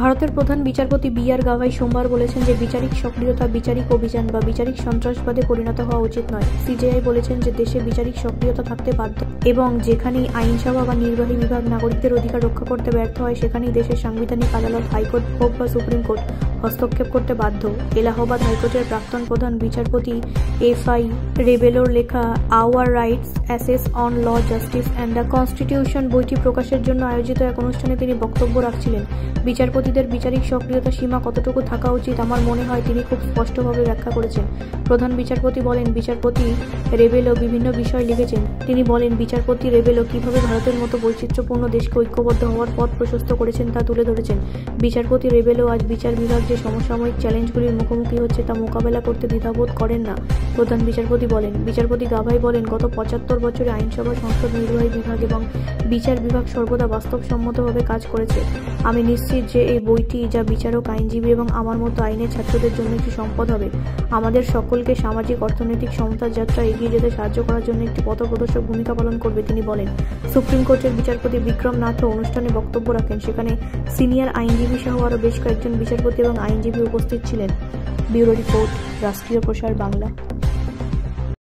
ভারতের প্রধান বিচারপতি বি.আর. গাভাই সোমবার বলেছেন যে বিচারিক সক্রিয়তা বিচারিক অভিযান বা বিচারিক সন্ত্রাসবাদে পরিণত হওয়া উচিত নয়। সিজেআই বলেছেন যে দেশে বিচারিক সক্রিয়তা থাকতে বাধ্য এবং যেখানেই আইনসভা বা নির্বাহী বিভাগ নাগরিকদের অধিকার রক্ষা করতে ব্যর্থ হয় সেখানেই দেশের সাংবিধানিক আদালত হাইকোর্ট হোক বা সুপ্রিম কোর্ট হস্তক্ষেপ করতে বাধ্য। এলাহাবাদ হাইকোর্টের প্রাক্তন প্রধান বিচারপতি এফ.আই. রেবেলোর লেখা our rights assess on law justice and the constitution বইটি প্রকাশের জন্য আয়োজিত এক অনুষ্ঠানে তিনি বক্তব্য রাখছিলেন। বিচারপতিদের বিচারিক সক্রিয়তা সীমা কতটুকু থাকা উচিত আমার মনে হয় তিনি খুব স্পষ্টভাবে ব্যাখ্যা করেছেন। প্রধান বিচারপতি বলেন, বিচারপতি রেবেলো বিভিন্ন বিষয় লিখেছেন। তিনি বলেন, বিচারপতি রেবেলো কিভাবে ভারতের মতো বৈচিত্র্যপূর্ণ দেশকে ঐক্যবদ্ধ হওয়ার পথ প্রশস্ত করেছেন তা তুলে ধরেছেন। বিচারপতি রেবেলো আজ বিচার বিভাগ যে সমসাময়িক চ্যালেঞ্জগুলির মুখোমুখি হচ্ছে তা মোকাবেলা করতে দ্বিধাবোধ করেন না। প্রধান বিচারপতি বলেন, বিচারপতি গাভাই বলেন, গত ৭৫ বছরে আইনসভা, সংসদ, নির্বাহী বিভাগ এবং বিচার বিভাগ সর্বদা বাস্তবসম্মতভাবে কাজ করেছে। আমি নিশ্চিত যে এই বইটি যা বিচারক, আইনজীবী এবং আমার মতো আইনের ছাত্রদের জন্য একটি সম্পদ হবে। আমাদের সকলকে সামাজিক অর্থনৈতিক সমতার যাত্রা এগিয়ে যেতে সাহায্য করার জন্য একটি পথপ্রদর্শক ভূমিকা পালন করবে, তিনি বলেন। সুপ্রিম কোর্টের বিচারপতি বিক্রম নাথও অনুষ্ঠানে বক্তব্য রাখেন। সেখানে সিনিয়র আইনজীবী সহ আরও বেশ কয়েকজন বিচারপতি এবং আইনজীবী উপস্থিত ছিলেন। ব্যুরো রিপোর্ট, রাষ্ট্রীয় প্রসার বাংলা।